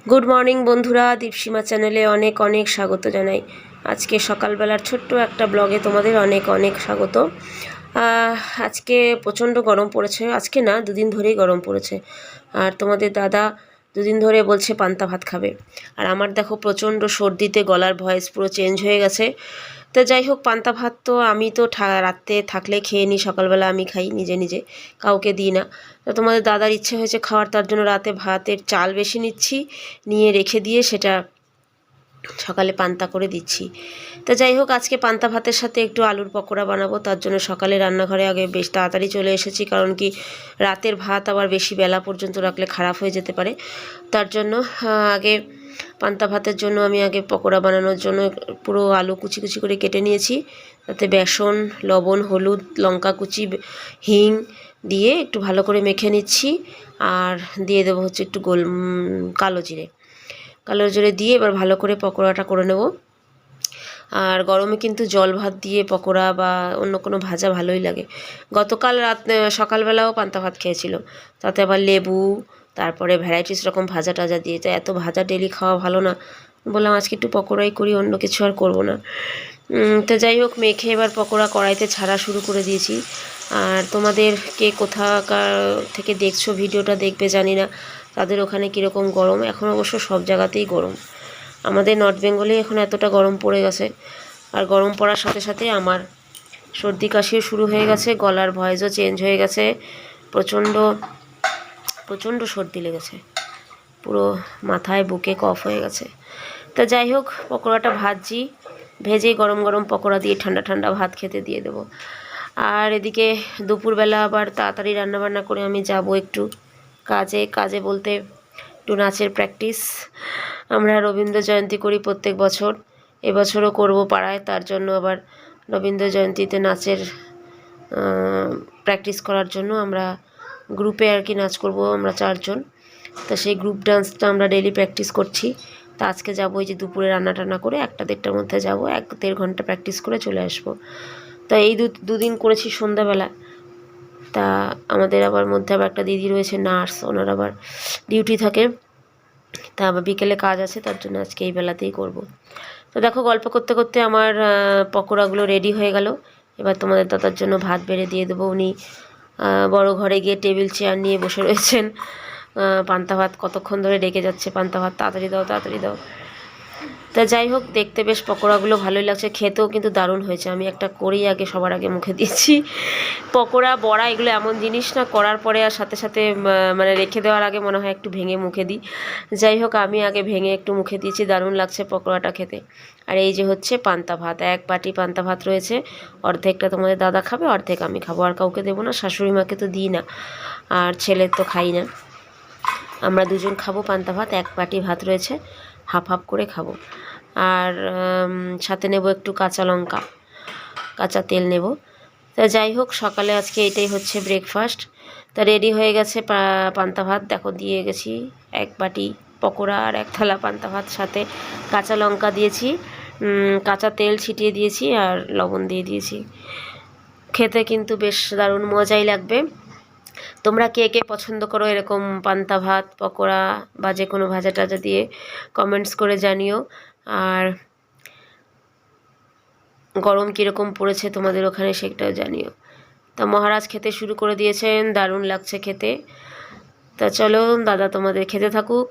Good morning বন্ধুরা, দীপসীমা চ্যানেলে অনেক অনেক স্বাগত জানাই। আজকে সকালবেলার ছোট্ট একটা ব্লগে তোমাদের অনেক অনেক স্বাগত। আজকে প্রচণ্ড গরম পড়েছে, আজকে না দুদিন ধরেই গরম পড়েছে। আর তোমাদের দাদা দুদিন ধরে বলছে পান্তা ভাত খাবে। আর আমার দেখো প্রচণ্ড সর্দিতে গলার ভয়েস পুরো চেঞ্জ হয়ে গেছে। তো যাই হোক, পান্তা ভাত তো আমি তো রাত্রে থাকলে খেয়ে নিই, সকালবেলা আমি খাই নিজে নিজে, কাউকে দিই না। তো তোমাদের দাদার ইচ্ছে হয়েছে খাওয়ার, তার জন্য রাতে ভাতের চাল বেশি নিচ্ছি, নিয়ে রেখে দিয়ে সেটা সকালে পান্তা করে দিচ্ছি। তো যাই হোক, আজকে পান্তা ভাতের সাথে একটু আলুর পকোড়া বানাবো, তার জন্য সকালে রান্নাঘরে আগে বেশ তাড়াতাড়ি চলে এসেছি, কারণ কি রাতের ভাত আবার বেশি বেলা পর্যন্ত রাখলে খারাপ হয়ে যেতে পারে। তার জন্য আগে পান্তা ভাতের জন্য আমি আগে পকোড়া বানানোর জন্য পুরো আলু কুচি কুচি করে কেটে নিয়েছি, তাতে বেসন, লবণ, হলুদ, লঙ্কা কুচি, হিং দিয়ে একটু ভালো করে মেখে নিচ্ছি। আর দিয়ে দেবো হচ্ছে একটু কালো জিরে দিয়ে এবার ভালো করে পকোড়াটা করে নেব। আর গরমে কিন্তু জল ভাত দিয়ে পকোড়া বা অন্য কোনো ভাজা ভালোই লাগে। গতকাল সকালবেলাও পান্তা ভাত খেয়েছিল, তাতে আবার লেবু, তারপরে ভ্যারাইটিস রকম ভাজা টাজা দিয়ে। তো এত ভাজা ডেলি খাওয়া ভালো না, বললাম আজকে একটু পকোড়াই করি, অন্য কিছু আর করবো না। তো যাই হোক, মেখে এবার পকোড়া কড়াইতে ছাড়া শুরু করে দিয়েছি। আর তোমাদের কে কোথাকার থেকে দেখছো ভিডিওটা দেখবে জানি না, তাদের ওখানে কীরকম গরম। এখন অবশ্য সব জায়গাতেই গরম, আমাদের নর্থ বেঙ্গলে এখন এতটা গরম পড়ে গেছে। আর গরম পড়ার সাথে সাথে আমার সর্দি কাশিও শুরু হয়ে গেছে, গলার ভয়েসও চেঞ্জ হয়ে গেছে, প্রচণ্ড প্রচণ্ড সর্দি লেগেছে, পুরো মাথায় বুকে কফ হয়ে গেছে। তা যাই হোক, পকোড়াটা ভাজছি, ভেজেই গরম গরম পকোড়া দিয়ে ঠান্ডা ঠান্ডা ভাত খেতে দিয়ে দেবো। আর এদিকে দুপুরবেলা আবার তাড়াতাড়ি রান্নাবান্না করে আমি যাব একটু কাজে বলতে একটু নাচের প্র্যাকটিস। আমরা রবীন্দ্র জয়ন্তী করি প্রত্যেক বছর, এবছরও করব পাড়ায়। তার জন্য আবার রবীন্দ্র জয়ন্তীতে নাচের প্র্যাকটিস করার জন্য আমরা গ্রুপে আর কি নাচ করব আমরা 4 জন। তা সেই গ্রুপ ডান্সটা আমরা ডেলি প্র্যাকটিস করছি। তা আজকে যাবো, এই যে দুপুরে রান্না টান্না করে 1টা-1:30টার মধ্যে যাব, 1-1.5 ঘন্টা প্র্যাকটিস করে চলে আসবো। তা এই দুদিন করেছি সন্ধ্যাবেলা। তা আমাদের আবার মধ্যে আবার একটা দিদি রয়েছে নার্স, ওনার আবার ডিউটি থাকে, তা আবার বিকেলে কাজ আছে, তার জন্য আজকে এই বেলাতেই করব। তো দেখো, গল্প করতে করতে আমার পকোড়াগুলো রেডি হয়ে গেল। এবার তোমাদের দাদার জন্য ভাত বেড়ে দিয়ে দেবো। উনি বড় ঘরে গিয়ে টেবিল চেয়ার নিয়ে বসে রয়েছেন। পান্তা ভাত কতক্ষণ ধরে ডেকে যাচ্ছে, পান্তা ভাত তাড়াতাড়ি দাও তাড়াতাড়ি দাও। তা যাই হোক, দেখতে বেশ পকোড়াগুলো ভালোই লাগছে, খেতেও কিন্তু দারুণ হয়েছে। আমি একটা করেই আগে সবার আগে মুখে দিয়েছি। পকোড়া বড়া এগুলো এমন জিনিস না, করার পরে আর সাথে সাথে মানে রেখে দেওয়ার আগে মনে হয় একটু ভেঙে মুখে দিই। যাই হোক, আমি আগে ভেঙে একটু মুখে দিয়েছি, দারুণ লাগছে পকোড়াটা খেতে। আর এই যে হচ্ছে পান্তা ভাত, 1 বাটি পান্তা ভাত রয়েছে, অর্ধেকটা তোমাদের দাদা খাবে, অর্ধেক আমি খাবো। আর কাউকে দেবো না, শাশুড়ি মাকে তো দিই না, আর ছেলের তো খাই না। আমরা 2 জন খাবো পান্তা ভাত, 1 বাটি ভাত রয়েছে, হাফ হাফ করে খাবো। আর সাথে নেব একটু কাঁচা লঙ্কা, কাঁচা তেল নেব। তা যাই হোক, সকালে আজকে এটাই হচ্ছে ব্রেকফাস্ট। তা রেডি হয়ে গেছে পান্তা ভাত, দেখো দিয়ে গেছি 1 বাটি পকোড়া আর 1 থালা পান্তা ভাত, সাথে কাঁচা লঙ্কা দিয়েছি, কাঁচা তেল ছিটিয়ে দিয়েছি, আর লবণ দিয়ে দিয়েছি। খেতে কিন্তু বেশ দারুণ মজাই লাগবে। তোমরা কে কে পছন্দ করো এরকম পান্তা ভাত, পকোড়া বা যে কোনো ভাজা টাজা দিয়ে, কমেন্টস করে জানিও। আর গরম কীরকম পড়েছে তোমাদের ওখানে সেটাও জানিও। তা মহারাজ খেতে শুরু করে দিয়েছেন, দারুণ লাগছে খেতে। তা চলো, দাদা তোমাদের খেতে থাকুক,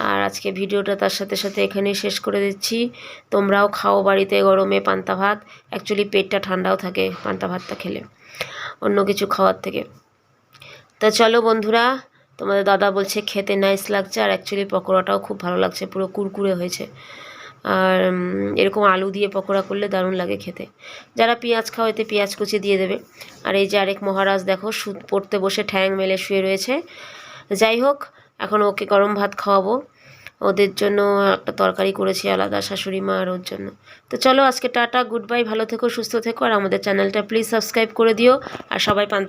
আর আজকে ভিডিওটা তার সাথে সাথে এখানেই শেষ করে দিচ্ছি। তোমরাও খাও বাড়িতে গরমে পান্তা ভাত, অ্যাকচুয়ালি পেটটা ঠান্ডাও থাকে পান্তা ভাতটা খেলে অন্য কিছু খাওয়ার থেকে। তা চলো বন্ধুরা, তোমাদের দাদা বলছে খেতে নাইস লাগছে, আর অ্যাকচুয়ালি পকোড়াটাও খুব ভালো লাগছে, পুরো কুরকুরে হয়েছে। আর এরকম আলু দিয়ে পকোড়া করলে দারুণ লাগে খেতে। যারা পেঁয়াজ খাও এতে পেঁয়াজ কুচি দিয়ে দেবে। আর এই যে আরেক মহারাজ দেখো পড়তে বসে ঠ্যাং মেলে শুয়ে রয়েছে। যাই হোক, এখন ওকে গরম ভাত খাওয়াবো, ওদের জন্য একটা তরকারি করেছি আলাদা, শাশুড়ি মা আর ওর জন্য। তো চলো আজকে টাটা, গুড বাই, ভালো থেকো, সুস্থ থেকো, আর আমাদের চ্যানেলটা প্লিজ সাবস্ক্রাইব করে দিও। আর সবাই পান্তা